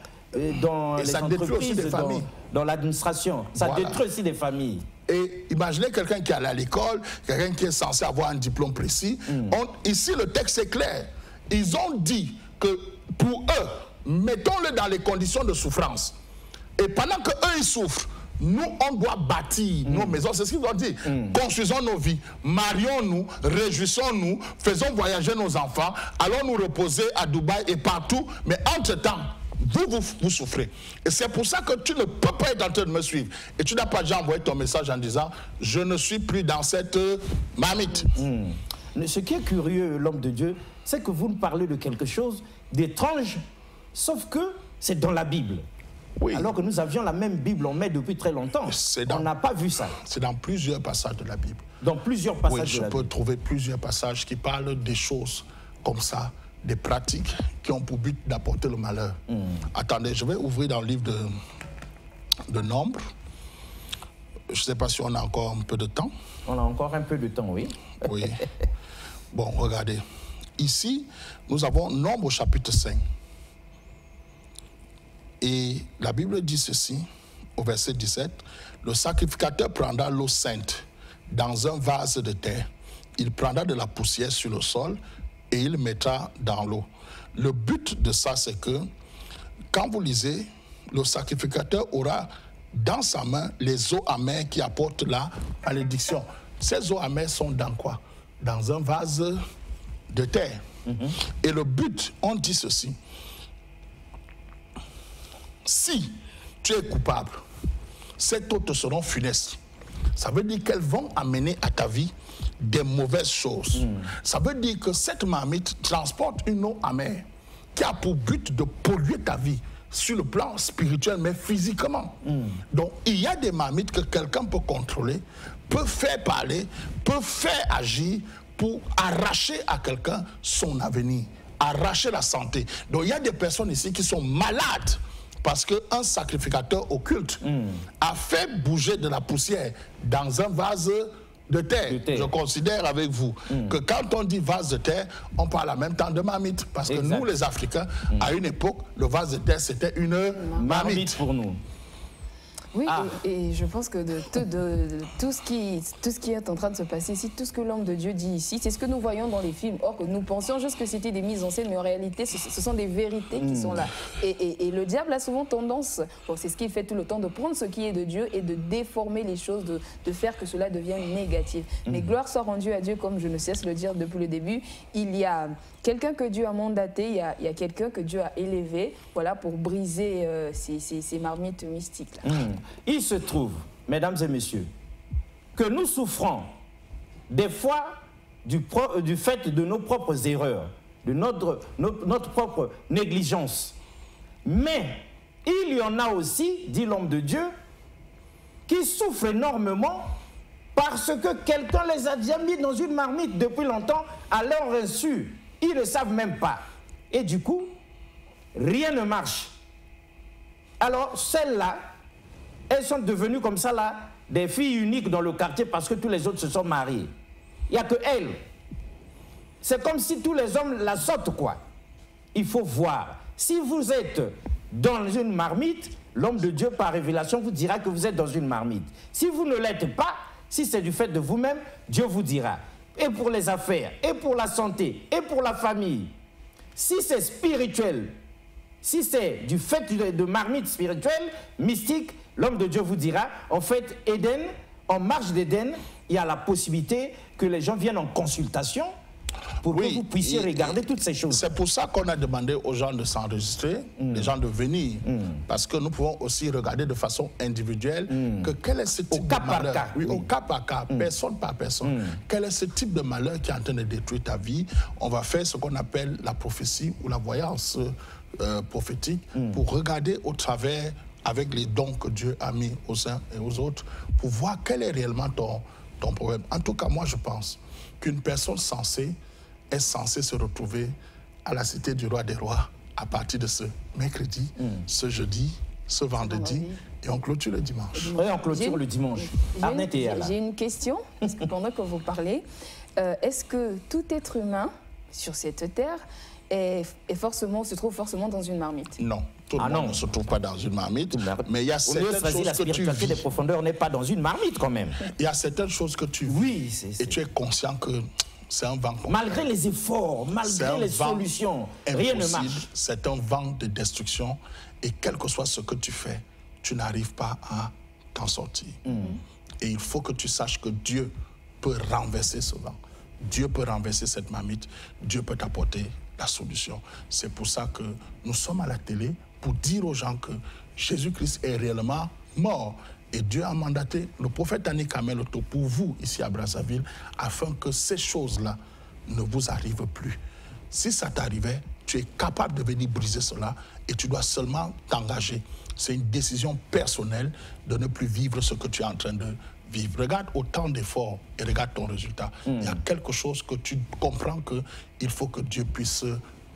dans les entreprises, dans l'administration. Ça détruit aussi des familles. Et imaginez quelqu'un qui est allé à l'école, quelqu'un qui est censé avoir un diplôme précis. Ici, le texte est clair. Ils ont dit que pour eux, mettons-le dans les conditions de souffrance. Et pendant qu'eux, ils souffrent, nous, on doit bâtir nos maisons. C'est ce qu'ils ont dit. Construisons nos vies, marions-nous, réjouissons-nous, faisons voyager nos enfants, allons nous reposer à Dubaï et partout. Mais entre-temps, vous souffrez. Et c'est pour ça que tu ne peux pas être en train de me suivre. Et tu n'as pas déjà envoyé ton message en disant « Je ne suis plus dans cette marmite ». Ce qui est curieux, l'homme de Dieu, c'est que vous nous parlez de quelque chose d'étrange, sauf que c'est dans la Bible. Oui. Alors que nous avions la même Bible en mai depuis très longtemps. On n'a pas vu ça. C'est dans plusieurs passages de la Bible. Dans plusieurs passages de la Bible. Je peux trouver plusieurs passages qui parlent des choses comme ça, des pratiques qui ont pour but d'apporter le malheur. Attendez, je vais ouvrir dans le livre de Nombres. Je ne sais pas si on a encore un peu de temps. On a encore un peu de temps, oui. Oui. Bon, regardez. Ici, nous avons Nombre chapitre 5. Et la Bible dit ceci, au verset 17, « Le sacrificateur prendra l'eau sainte dans un vase de terre. Il prendra de la poussière sur le sol et il mettra dans l'eau. » Le but de ça, c'est que, quand vous lisez, le sacrificateur aura dans sa main les eaux amères qui apportent la malédiction. Ces eaux amères sont dans quoi? Dans un vase de terre. Et le but, on dit ceci, si tu es coupable, ces eaux te seront funestes. Ça veut dire qu'elles vont amener à ta vie des mauvaises choses. Ça veut dire que cette marmite transporte une eau amère qui a pour but de polluer ta vie sur le plan spirituel, mais physiquement. Donc, il y a des marmites que quelqu'un peut contrôler, peut faire parler, peut faire agir pour arracher à quelqu'un son avenir, arracher la santé. Donc, il y a des personnes ici qui sont malades parce qu'un sacrificateur occulte a fait bouger de la poussière dans un vase de terre. Je considère avec vous que quand on dit vase de terre, on parle en même temps de marmite. Parce que nous, les Africains, à une époque, le vase de terre, c'était une marmite pour nous. Oui, et je pense que tout ce qui est en train de se passer ici, tout ce que l'homme de Dieu dit ici, c'est ce que nous voyons dans les films. Or, que nous pensions juste que c'était des mises en scène, mais en réalité, ce sont des vérités qui sont là. Et le diable a souvent tendance, c'est ce qu'il fait tout le temps, de prendre ce qui est de Dieu et de déformer les choses, de faire que cela devienne négatif. Mais gloire soit rendue à Dieu, comme je ne cesse de le dire depuis le début, il y a quelqu'un que Dieu a mandaté, il y a quelqu'un que Dieu a élevé, voilà, pour briser ces marmites mystiques-là. Il se trouve, mesdames et messieurs, que nous souffrons des fois du fait de nos propres erreurs, de notre propre négligence. Mais il y en a aussi, dit l'homme de Dieu, qui souffrent énormément parce que quelqu'un les a déjà mis dans une marmite depuis longtemps à leur insu. Ils ne savent même pas. Et du coup, rien ne marche. Alors, celles-là, elles sont devenues comme ça, là, des filles uniques dans le quartier parce que tous les autres se sont mariés. Il n'y a que elles. C'est comme si tous les hommes la sautent, quoi. Il faut voir. Si vous êtes dans une marmite, l'homme de Dieu, par révélation, vous dira que vous êtes dans une marmite. Si vous ne l'êtes pas, si c'est du fait de vous-même, Dieu vous dira. Et pour les affaires, et pour la santé, et pour la famille. Si c'est spirituel, si c'est du fait de marmite spirituelle, mystique, l'homme de Dieu vous dira, en fait, Éden, en marge d'Éden, il y a la possibilité que les gens viennent en consultation pour que vous puissiez regarder toutes ces choses. C'est pour ça qu'on a demandé aux gens de s'enregistrer, les gens de venir, parce que nous pouvons aussi regarder de façon individuelle que quel est ce type de malheur. Oui, au cas par cas, personne par personne. Quel est ce type de malheur qui est en train de détruire ta vie? On va faire ce qu'on appelle la prophétie ou la voyance prophétique pour regarder au travers avec les dons que Dieu a mis aux uns et aux autres pour voir quel est réellement ton problème. En tout cas, moi je pense qu'une personne sensée est censée se retrouver à la cité du roi des rois à partir de ce mercredi, ce jeudi, ce vendredi, et on clôture le dimanche. Oui, on clôture le dimanche. Arnette est là. J'ai une question, parce que pendant que vous parlez, est-ce que tout être humain sur cette terre se trouve forcément dans une marmite? Non, tout le monde ne se trouve pas dans une marmite, mais il y a certaines choses la spiritualité des profondeurs n'est pas dans une marmite quand même. Il y a certaines choses que tu vis et tu es conscient que c'est un vent. Malgré les efforts, malgré les solutions, rien ne marche. C'est un vent de destruction et quel que soit ce que tu fais, tu n'arrives pas à t'en sortir. Et il faut que tu saches que Dieu peut renverser ce vent. Dieu peut renverser cette marmite. Dieu peut t'apporter la solution. C'est pour ça que nous sommes à la télé pour dire aux gens que Jésus-Christ est réellement mort. Et Dieu a mandaté le prophète Annie Kameloto pour vous, ici à Brazzaville, afin que ces choses-là ne vous arrivent plus. Si ça t'arrivait, tu es capable de venir briser cela et tu dois seulement t'engager. C'est une décision personnelle de ne plus vivre ce que tu es en train de vivre. Regarde autant d'efforts et regarde ton résultat. Il y a quelque chose que tu comprends qu'il faut que Dieu puisse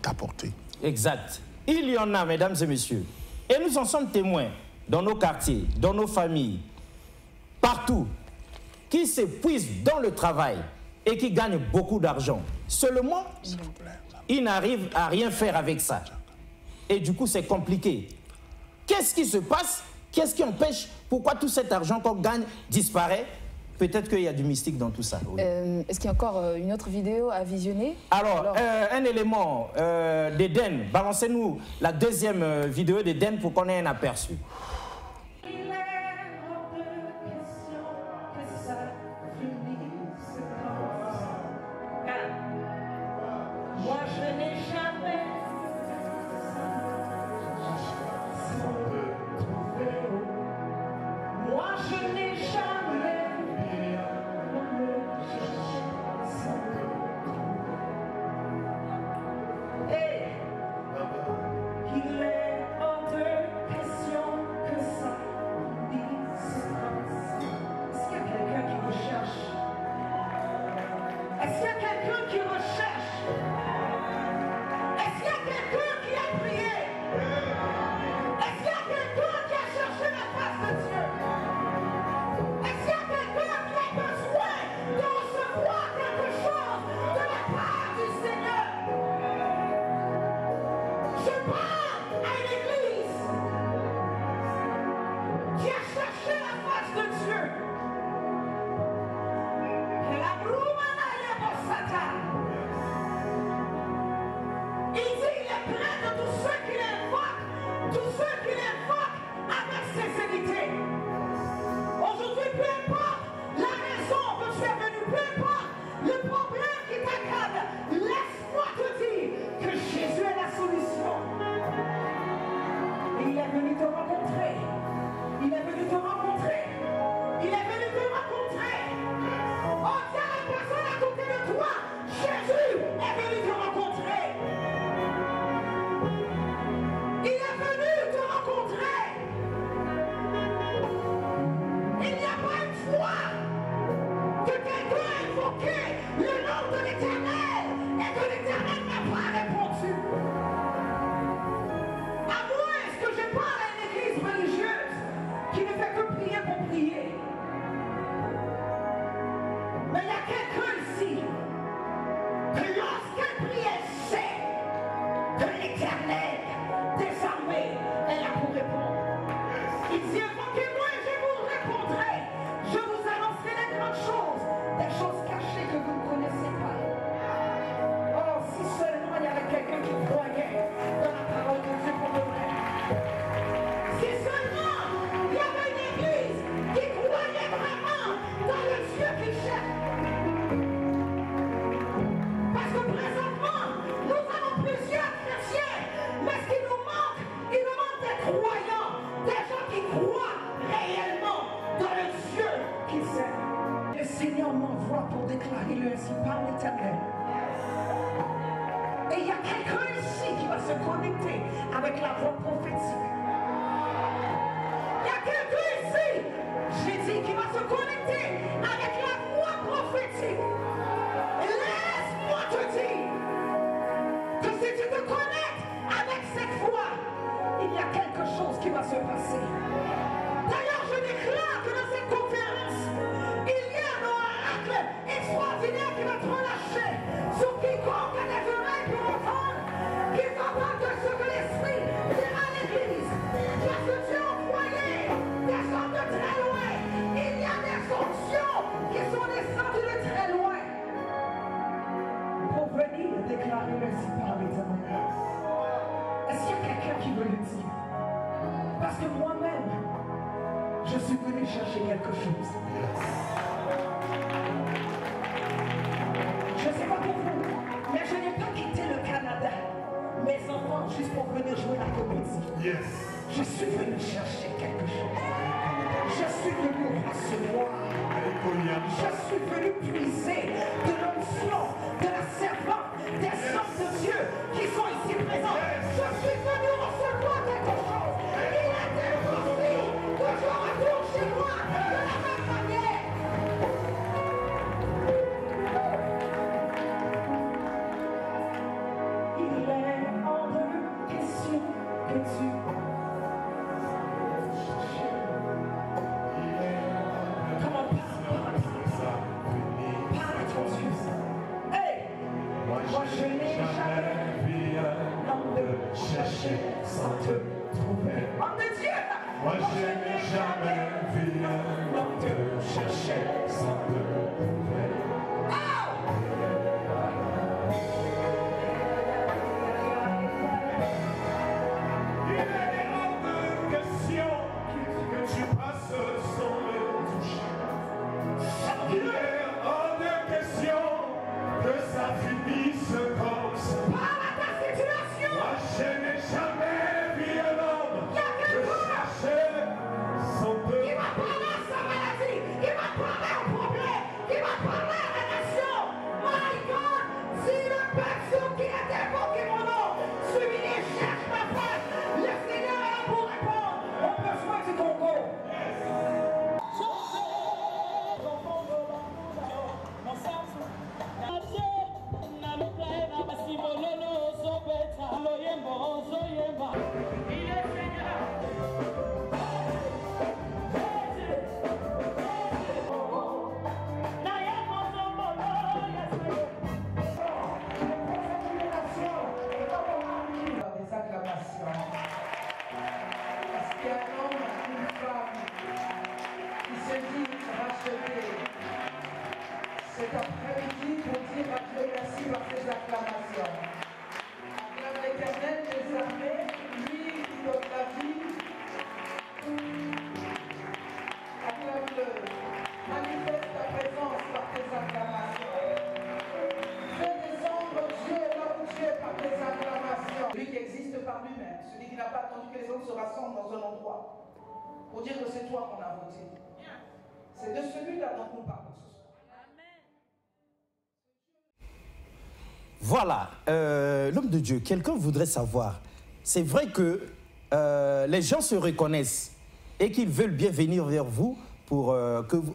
t'apporter. Exact. Il y en a, mesdames et messieurs. Et nous en sommes témoins dans nos quartiers, dans nos familles, partout, qui s'épuisent dans le travail et qui gagnent beaucoup d'argent. Seulement, ils n'arrivent à rien faire avec ça. Et du coup, c'est compliqué. Qu'est-ce qui se passe? Qu'est-ce qui empêche? Pourquoi tout cet argent qu'on gagne disparaît? Peut-être qu'il y a du mystique dans tout ça. Oui. Est-ce qu'il y a encore une autre vidéo à visionner? Alors un élément d'Éden. Balancez-nous la deuxième vidéo d'Éden pour qu'on ait un aperçu. Moi je n'ai jamais Moi je n'ai jamais Et il est hors de question que ça dise. Est-ce qu'il y a quelqu'un qui recherche? Est-ce qu'il y a quelqu'un qui recherche? Est-ce qu'il y a quelqu'un qui a prié? Est-ce qu'il y a quelqu'un qui a cherché la face de Dieu? Est-ce qu'il y a quelqu'un qui a besoin de recevoir quelque chose de la part du Seigneur? Je parle à une église qui a cherché la face de Dieu. Et la Brumana Yabosata. Il dit il est près de tous ceux qui l'invoquent avec sincérité. Aujourd'hui, peu importe la raison que tu es venu, peu importe le problème qui t'accable, laisse-moi te dire que Jésus est la solution. Et il y a quelqu'un ici qui va se connecter avec la voix prophétique. Il y a quelqu'un ici, j'ai dit, qui va se connecter avec la voix prophétique. Et laisse-moi te dire que si tu te connectes avec cette voix, il y a quelque chose qui va se passer. D'ailleurs, je déclare que dans cette conférence, il y a un oracle extraordinaire qui va être relâché sur quiconque a des oreilles pour entendre, qui va voir que ce que l'Esprit dira à l'Église. Parce que Dieu a envoyé des gens de très loin. Il y a des fonctions qui sont descendues de très loin pour venir déclarer merci par l'Éternel. Est-ce qu'il y a quelqu'un qui veut le dire? Parce que moi-même, je suis venu chercher quelque chose. Je ne sais pas pour vous, mais je n'ai pas quitté le Canada, mes enfants, juste pour venir jouer la comédie. Je suis venu chercher quelque chose. Je suis venu recevoir. Je suis venu puiser de l'onction, de la servante, des hommes de Dieu qui sont ici présents. Je suis venu recevoir quelque chose. Il était possible que je retourne chez moi de la même manière. Il est hors de question que tu je n'ai jamais vu un homme de chercher sans te trouver. Homme de Dieu! Moi je n'ai jamais vu un homme de chercher sans te trouver. Il est hors de question que tu passes sans me toucher. Il est hors de question que ça finisse comme ça. Parle à ta situation. Moi je n'ai jamais vu un homme de chercher son peu. Il va parler à sa maladie, il va parler au problème, il va parler à la nation. My God, si le personne qui a invoqué mon nom, celui-là cherche ma face, le Seigneur est là pour répondre aux besoins du Congo. Des acclamations. Parce qu'il y a un homme, une femme qui se dit racheter cet après-midi pour dire à Dieu merci par ces acclamations. Acclame l'Éternel des armées, lui qui donne la vie. Acclame-le. Manifeste ta présence par tes acclamations. Fais descendre Dieu là où tu es par tes acclamations. Celui qui existe par lui-même, celui qui n'a pas attendu que les autres se rassemblent dans un endroit pour dire que c'est toi qu'on a voté. C'est de celui-là dont nous parlons ce soir. Voilà, l'homme de Dieu, quelqu'un voudrait savoir, c'est vrai que les gens se reconnaissent et qu'ils veulent bien venir vers vous pour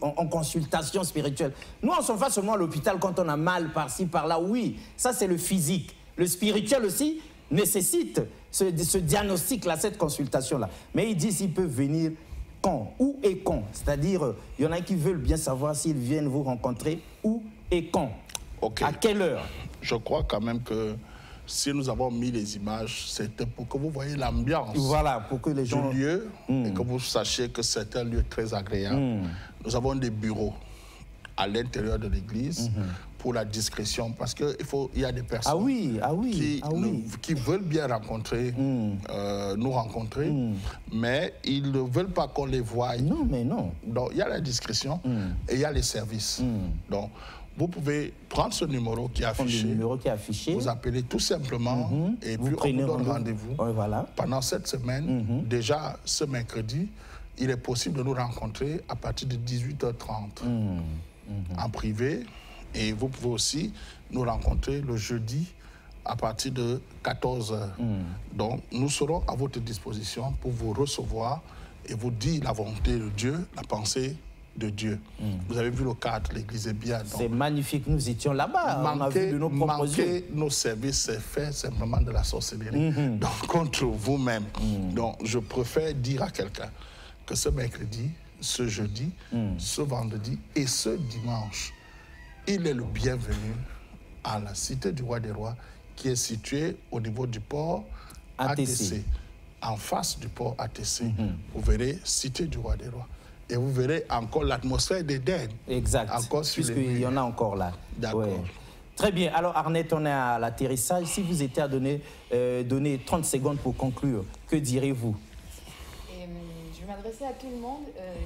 en consultation spirituelle. Nous, on s'en va seulement à l'hôpital quand on a mal par-ci, par-là. Oui, ça c'est le physique. Le spirituel aussi nécessite ce diagnostic-là, cette consultation-là. Mais ils disent qu'ils peuvent venir quand, où et quand. C'est-à-dire, il y en a qui veulent bien savoir s'ils viennent vous rencontrer, où et quand. Okay. À quelle heure? Je crois quand même que si nous avons mis les images, c'était pour que vous voyez l'ambiance, voilà, pour que les gens... du lieu et que vous sachiez que c'est un lieu très agréable. Nous avons des bureaux à l'intérieur de l'église pour la discrétion, parce qu'il y a des personnes qui veulent bien rencontrer, nous rencontrer, mais ils ne veulent pas qu'on les voie. Non, mais non. Donc il y a la discrétion et il y a les services. Donc vous pouvez prendre ce numéro qui est affiché, vous appelez tout simplement et puis on vous donne rendez-vous. Voilà. Pendant cette semaine, déjà ce mercredi, il est possible de nous rencontrer à partir de 18h30 en privé, et vous pouvez aussi nous rencontrer le jeudi à partir de 14 h. Donc, nous serons à votre disposition pour vous recevoir et vous dire la volonté de Dieu, la pensée de Dieu. Vous avez vu le cadre, l'église est bien. C'est magnifique, nous étions là-bas, on a vu de nos propres yeux. Nos services, c'est fait simplement de la sorcellerie. Donc, contre vous-même. Donc, je préfère dire à quelqu'un que ce mercredi, ce jeudi, ce vendredi et ce dimanche, il est le bienvenu à la Cité du Roi des Rois qui est située au niveau du port ATC. En face du port ATC, vous verrez Cité du Roi des Rois. Et vous verrez encore l'atmosphère d'Éden. Exact, puisqu'il y en a encore là. D'accord. Ouais. Très bien. Alors, Arnette, on est à l'atterrissage. Si vous étiez à donner 30 secondes pour conclure, que direz-vous? Je vais m'adresser à tout le monde.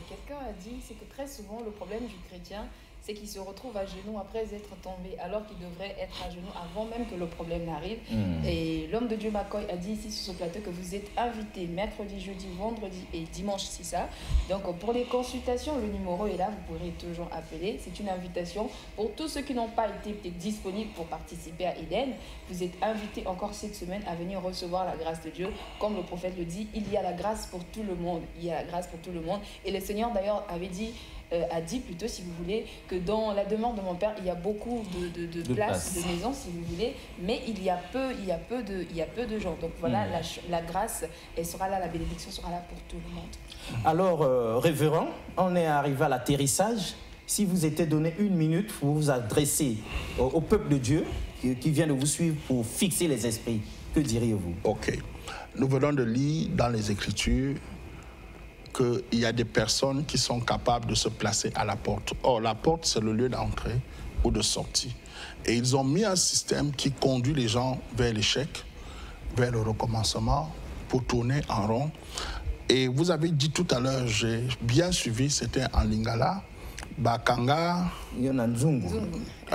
Quelqu'un a dit, c'est que très souvent, le problème du chrétien, c'est qu'il se retrouve à genoux après être tombé, alors qu'il devrait être à genoux avant même que le problème n'arrive. Et l'homme de Dieu McCoy a dit ici sur ce plateau que vous êtes invités mercredi, jeudi, vendredi et dimanche, c'est ça. Donc pour les consultations, le numéro est là, vous pourrez toujours appeler. C'est une invitation pour tous ceux qui n'ont pas été peut-être disponibles pour participer à Eden. Vous êtes invités encore cette semaine à venir recevoir la grâce de Dieu. Comme le prophète le dit, il y a la grâce pour tout le monde. Il y a la grâce pour tout le monde. Et le Seigneur d'ailleurs avait dit, a dit plutôt, si vous voulez, que dans la demeure de mon père, il y a beaucoup de places, de maisons, si vous voulez, mais il y a peu de gens. Donc voilà, la grâce, elle sera là, la bénédiction sera là pour tout le monde. Alors, révérend, on est arrivé à l'atterrissage. Si vous étiez donné 1 minute pour vous adresser au peuple de Dieu qui vient de vous suivre pour fixer les esprits, que diriez-vous? Ok. Nous venons de lire dans les Écritures qu'il y a des personnes qui sont capables de se placer à la porte. Or, la porte, c'est le lieu d'entrée ou de sortie. Et ils ont mis un système qui conduit les gens vers l'échec, vers le recommencement, pour tourner en rond. Et vous avez dit tout à l'heure, j'ai bien suivi, c'était en Lingala, Bakanga,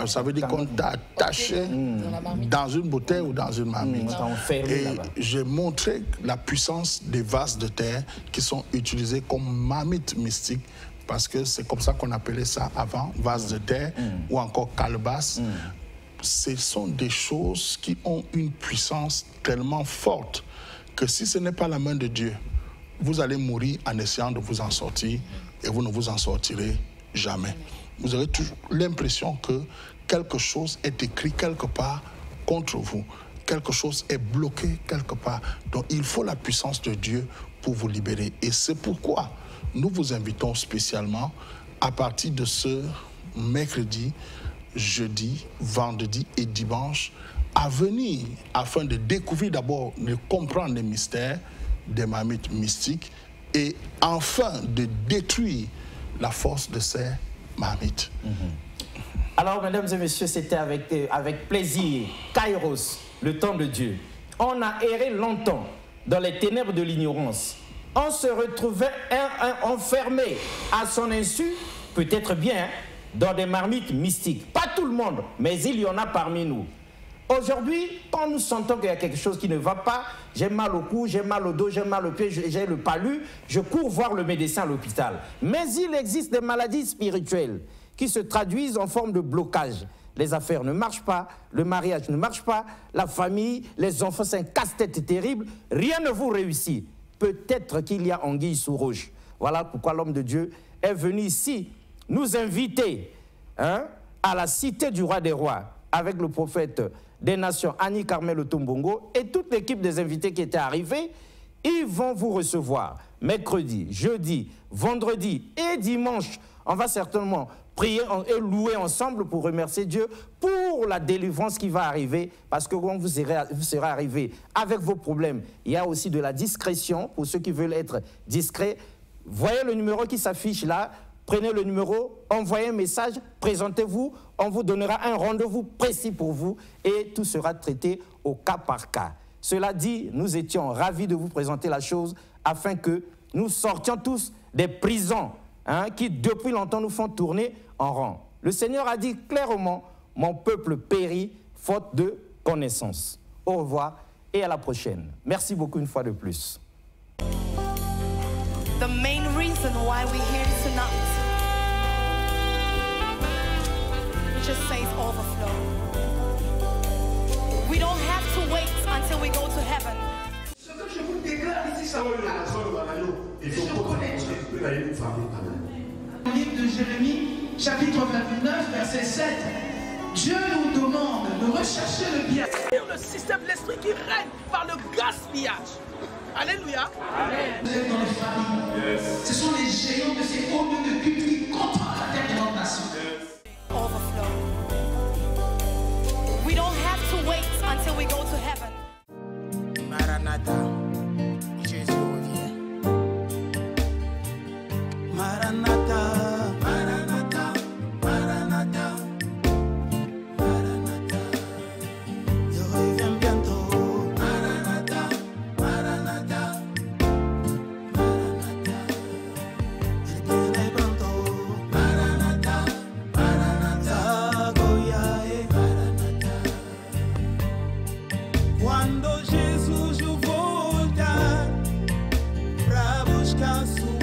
ça veut dire qu'on t'a attaché dans une bouteille ou dans une marmite. Et j'ai montré la puissance des vases de terre qui sont utilisés comme marmites mystiques, parce que c'est comme ça qu'on appelait ça avant, vases de terre ou encore calebasse. Ce sont des choses qui ont une puissance tellement forte que si ce n'est pas la main de Dieu, vous allez mourir en essayant de vous en sortir et vous ne vous en sortirez jamais. Vous aurez toujours l'impression que quelque chose est écrit quelque part contre vous. Quelque chose est bloqué quelque part. Donc il faut la puissance de Dieu pour vous libérer. Et c'est pourquoi nous vous invitons spécialement à partir de ce mercredi, jeudi, vendredi et dimanche à venir afin de découvrir d'abord, de comprendre les mystères des marmites mystiques et enfin de détruire la force de ces marmites. Alors, mesdames et messieurs, c'était avec plaisir, Kairos, le temps de Dieu. On a erré longtemps dans les ténèbres de l'ignorance. On se retrouvait enfermé à son insu, peut-être bien, dans des marmites mystiques. Pas tout le monde, mais il y en a parmi nous. Aujourd'hui, quand nous sentons qu'il y a quelque chose qui ne va pas, j'ai mal au cou, j'ai mal au dos, j'ai mal au pied, j'ai le palu, je cours voir le médecin à l'hôpital. Mais il existe des maladies spirituelles qui se traduisent en forme de blocage. Les affaires ne marchent pas, le mariage ne marche pas, la famille, les enfants, c'est un casse-tête terrible, rien ne vous réussit. Peut-être qu'il y a anguille sous roche. Voilà pourquoi l'homme de Dieu est venu ici nous inviter à la Cité du Roi des Rois avec le prophète des Nations, Annie Carmel Otombongo, et toute l'équipe des invités qui étaient arrivés. Ils vont vous recevoir mercredi, jeudi, vendredi et dimanche. On va certainement prier et louer ensemble pour remercier Dieu pour la délivrance qui va arriver, parce que quand vous serez arrivés avec vos problèmes, il y a aussi de la discrétion pour ceux qui veulent être discrets. Voyez le numéro qui s'affiche là. Prenez le numéro, envoyez un message, présentez-vous, on vous donnera un rendez-vous précis pour vous et tout sera traité au cas par cas. Cela dit, nous étions ravis de vous présenter la chose afin que nous sortions tous des prisons qui depuis longtemps nous font tourner en rond. Le Seigneur a dit clairement, mon peuple périt faute de connaissance. Au revoir et à la prochaine. Merci beaucoup une fois de plus. The main reason why we're here tonight, it just says overflow. We don't have ça me parle. Je connais Dieu. Livre de Jérémie, chapitre 29, verset 7. Dieu nous demande de rechercher le bien. Le système de l'esprit qui règne par le gaspillage. Alléluia. Vous êtes dans les familles. Ce sont les géants de ces hauts lieux de culte qui contrôlent la terre de notre nation. Overflow. We don't have to wait until we go to heaven. Maranatha, Jésus revient. Maranatha, Maranatha, Maranatha, Maranatha. Je reviens bientôt. Maranatha, Maranatha, Maranatha. Il viene pronto. Maranatha, Maranatha, Goyae, Maranatha. Quando Jesus voltar pra buscar sua